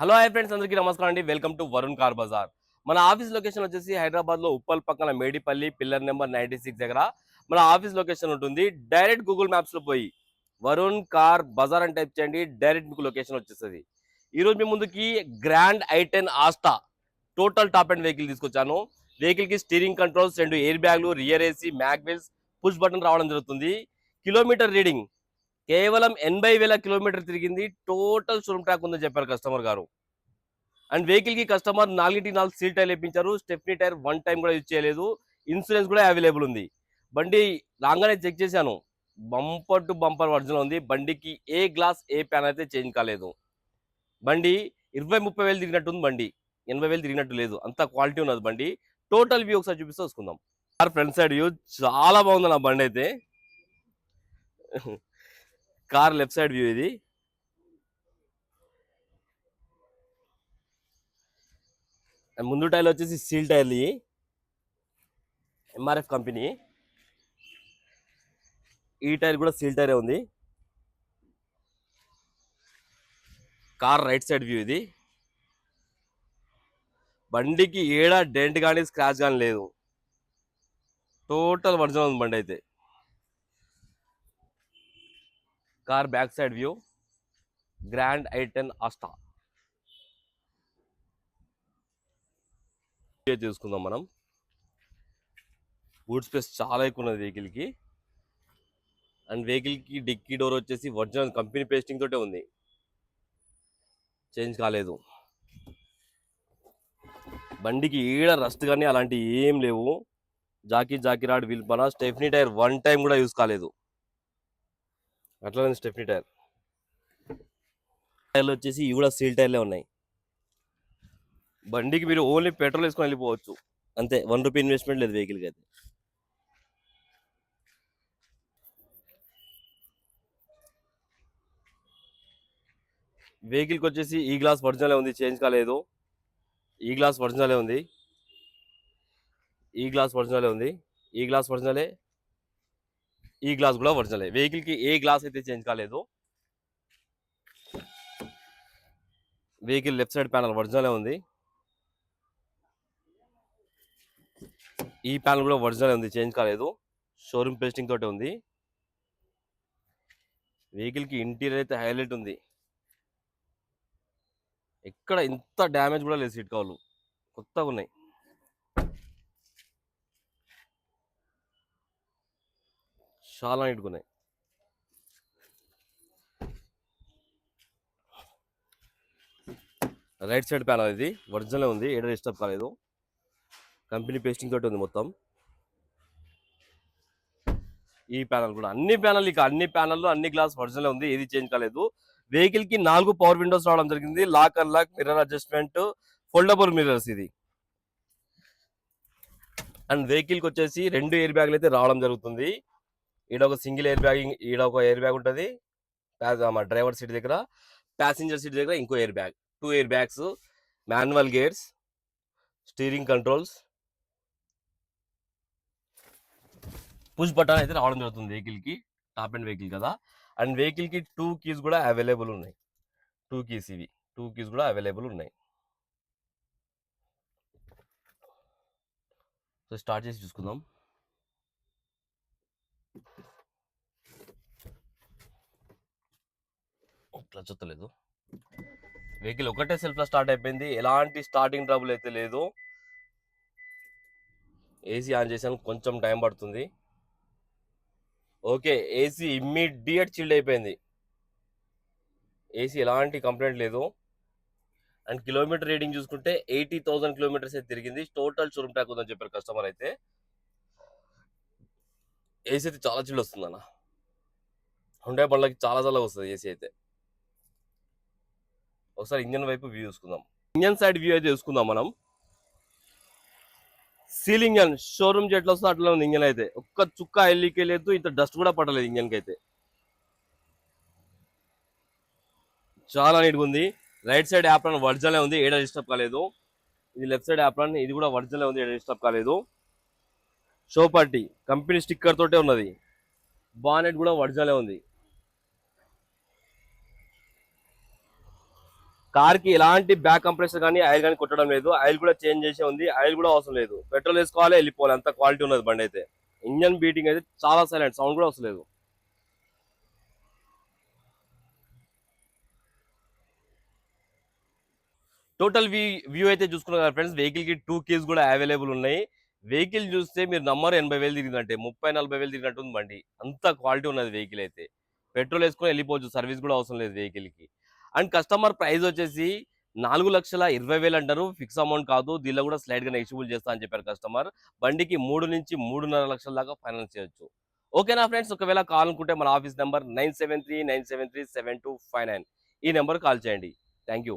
Hello hi friends, అందరికీ నమస్కారం అండి. Welcome to Varun car Bazaar. మన ఆఫీస్ లొకేషన్ వచ్చేసి హైదరాబాద్లో ఉప్పల్ పక్కన మేడిపల్లి పిల్లర్ నెంబర్ 96 దగ్గర మన ఆఫీస్ లొకేషన్ ఉంటుంది. డైరెక్ట్ గూగుల్ మ్యాప్స్లో పోయి వరుణ్ కార్ బజార్ అని టైప్ చేయండి, డైరెక్ట్ మీకు లొకేషన్ వచ్చేస్తుంది. ఈరోజు మీ ముందుకి గ్రాండ్ i10 ఆస్టా టోటల్ టాప్ అండ్ వెహికల్ తీసుకొచ్చాను. వెహికల్కి స్టీరింగ్ కంట్రోల్స్, 2 ఎయిర్ బ్యాగ్లు, rear AC, mag wheels, push button రావడం జరుగుతుంది. కిలోమీటర్ రీడింగ్ కేవలం 80,000 కిలోమీటర్ తిరిగింది. టోటల్ షోరూమ్ ట్రాక్ ఉందని చెప్పారు కస్టమర్ గారు. అండ్ వెహికల్ కి కస్టమర్ 4 సీల్ టైర్ వేయించారు. స్టెప్నీ టైర్ 1 టైం కూడా యూజ్ చేయలేదు. ఇన్సూరెన్స్ కూడా అవైలబుల్ ఉంది. బండి రాగానే చెక్ చేశాను, బంపర్ టు బంపర్ ఒరిజినల్ ఉంది. బండికి ఏ గ్లాస్ ఏ ప్యాన్ అయితే చేంజ్ కాలేదు. బండి 20-30 వేలు తిరిగినట్టుంది. బండి 80 వేలు తిరిగినట్టు లేదు, అంత క్వాలిటీ ఉన్నది బండి. టోటల్ వ్యూ ఒకసారి చూపిస్తే వస్తుందాం. కార్ ఫ్రంట్ సైడ్ వ్యూ చాలా బాగుంది నా బండి అయితే. కార్ లెఫ్ట్ సైడ్ వ్యూ ఇది. ముందు టైర్లు వచ్చేసి సీల్ టైర్లు, ఎంఆర్ఎఫ్ కంపెనీ. ఈ టైర్ కూడా సీల్ టైరే ఉంది. కార్ రైట్ సైడ్ వ్యూ ఇది. బండికి ఏడా డెంట్ కానీ స్క్రాచ్ కానీ లేదు. టోటల్ ఒరిజినల్ ఉంది బండి అయితే. Car back side view, grand i10 Asta చూసుకుందాం మనం. బూట్ స్పేస్ చాలా ఎక్కువ ఉన్నది వెహికల్కి. అండ్ వెహికల్కి డిక్కీ డోర్ వచ్చేసి ఒరిజినల్ కంపెనీ పేస్టింగ్ తోటే ఉంది, చేంజ్ కాలేదు. బండికి ఈడ రస్ట్ కానీ అలాంటివి ఏం లేవు. జాకీ రాడ్ వీల్ పన. స్టెఫ్నీ టైర్ 1 టైం కూడా యూజ్ కాలేదు, అట్లా స్టెఫ్నీ టైర్. టైర్లు వచ్చేసి ఇవి కూడా సీల్ టైర్లే ఉన్నాయి. బండికి మీరు ఓన్లీ పెట్రోల్ వేసుకొని వెళ్ళిపోవచ్చు అంతే, ₹1 ఇన్వెస్ట్మెంట్ లేదు వెహికల్కి అయితే. వెహికల్కి వచ్చేసి ఈ గ్లాస్ ఒరిజినలే ఉంది, చేంజ్ కాలేదు. ఈ గ్లాస్ ఒరిజినలే ఉంది. ఈ గ్లాస్ ఒరిజినలే ఉంది. ఈ గ్లాస్ ఒరిజినలే. ఈ గ్లాస్ కూడా ఒరిజినలే. వెహికల్కి ఏ గ్లాస్ అయితే చేంజ్ కాలేదు. వెహికల్ లెఫ్ట్ సైడ్ ప్యానల్ ఒరిజినలే ఉంది. ఈ ప్యానల్ కూడా ఒరిజినల్ ఉంది, చేంజ్ కాలేదు. షోరూమ్ పేస్టింగ్ తోటే ఉంది. వెహికల్కి ఇంటీరియర్ అయితే హైలైట్ ఉంది. ఎక్కడ ఇంత డ్యామేజ్ కూడా లేదు. సీట్ కవర్లు కొత్తగా ఉన్నాయి, చాలా నీట్గా ఉన్నాయి. రైట్ సైడ్ ప్యానల్ ఇది ఒరిజినల్ ఉంది, ఏడ డిస్టర్బ్ కాలేదు. కంపెనీ పేస్టింగ్ తోటి ఉంది మొత్తం. ఈ ప్యానల్ కూడా అన్ని ప్యానల్లో అన్ని గ్లాస్ ఒరిజినల్ ఉంది, ఏది చేంజ్ కాలేదు. వెహికల్ కి 4 పవర్ విండోస్ రావడం జరిగింది. Lock unlock, mirror adjustment, foldable mirrors ఇది. అండ్ వెహికల్ కి వచ్చేసి 2 ఎయిర్ బ్యాగ్లు అయితే రావడం జరుగుతుంది. ఈడ ఒక సింగిల్ ఎయిర్ బ్యాగ్, ఈడ ఒక ఎయిర్ బ్యాగ్ ఉంటుంది డ్రైవర్ సీట్ దగ్గర. ప్యాసింజర్ సీట్ దగ్గర ఇంకో air bag, 2 air bags, manual gears, steering controls, push button అయితే రావడం జరుగుతుంది వెహికల్కి. టాప్ అండ్ వెహికల్ కదా. అండ్ వెహికల్కి 2 కీస్ కూడా అవైలబుల్ ఉన్నాయి. 2 కీస్ ఇవి, 2 కీస్ కూడా అవైలబుల్ ఉన్నాయి. సో స్టార్ట్ చేసి చూసుకుందాం. క్లచ్ వస్తలేదు. వెహికల్ ఒకటే సెల్ఫ్లో స్టార్ట్ అయిపోయింది, ఎలాంటి స్టార్టింగ్ ట్రబుల్ అయితే లేదు. ఏసీ ఆన్ చేసాను, కొంచెం టైం పడుతుంది. ఓకే, ఏసీ ఇమ్మీడియట్ చిల్డ్ అయిపోయింది. ఏసీ ఎలాంటి కంప్లైంట్ లేదు. అండ్ కిలోమీటర్ రీడింగ్ చూసుకుంటే 80,000 కిలోమీటర్స్ అయితే తిరిగింది. టోటల్ షోరూమ్ ట్రాక్ ఉందని చెప్పారు కస్టమర్ అయితే. ఏసీ అయితే చాలా చిల్డ్ వస్తుంది అన్న. హుండై బండ్లకి చాలా చాలా వస్తుంది ఏసీ అయితే. ఒకసారి ఇంజన్ వైపు వ్యూ చూసుకుందాం. ఇంజన్ సైడ్ వ్యూ అయితే చూసుకుందాం మనం. సీలింగ్ ఇంజన్ షోరూమ్ ఎట్లా వస్తుందో అట్లా ఉంది ఇంజన్ అయితే. ఒక్క చుక్క ఎల్లికే లేదు, ఇంత డస్ట్ కూడా పట్టలేదు ఇంజన్కి అయితే. చాలా నీట్గా ఉంది. రైట్ సైడ్ యాప్రాన్ ఒరిజినల్ ఉంది, ఏడా డిస్టర్బ్ కాలేదు. ఇది లెఫ్ట్ సైడ్ యాప్రాన్, ఇది కూడా ఒరిజినల్ ఉంది, ఏడా డిస్టర్బ్ కాలేదు. షో పార్టీ కంపెనీ స్టిక్కర్ తోటే ఉన్నది. బానెట్ కూడా ఒరిజినల్ ఉంది. కార్ కి ఎలాంటి బ్యాక్ కంప్రెసర్ కానీ ఆయిల్ కానీ కొట్టడం లేదు. ఆయిల్ కూడా చేంజ్ చేసే ఉంది. ఆయిల్ కూడా అవసరం లేదు. పెట్రోల్ వేసుకోవాలి, వెళ్ళిపోవాలి. అంత క్వాలిటీ ఉన్నది బండి అయితే. ఇంజన్ బీటింగ్ అయితే చాలా సైలెంట్, సౌండ్ కూడా వస్తలేదు. టోటల్ వ్యూ అయితే చూసుకున్నారు కదా ఫ్రెండ్స్. వెహికల్ కి 2 కీస్ కూడా అవైలబుల్ ఉన్నాయి. వెహికల్ చూస్తే మీరు నమ్మరు, 80,000 తిరిగిందంటే 30-40,000 తిరిగినట్టు ఉంది బండి. అంత క్వాలిటీ ఉన్నది వెహికల్ అయితే. పెట్రోల్ వేసుకొని వెళ్ళిపోవచ్చు, సర్వీస్ కూడా అవసరం లేదు వెహికల్ కి. అండ్ కస్టమర్ ప్రైస్ వచ్చేసి 4,20,000 అంటారు. ఫిక్స్ అమౌంట్ కాదు, దీనిలో కూడా స్లైడ్ గా నెగిషియబుల్ చేస్తా అని చెప్పారు కస్టమర్. బండికి 3-3.5 లక్షల దాకా ఫైనాన్స్ చేయొచ్చు. ఓకేనా ఫ్రెండ్స్, ఒకవేళ కావాలనుకుంటే మన ఆఫీస్ నెంబర్ 9739737259, ఈ నెంబర్ కాల్ చేయండి. Thank you.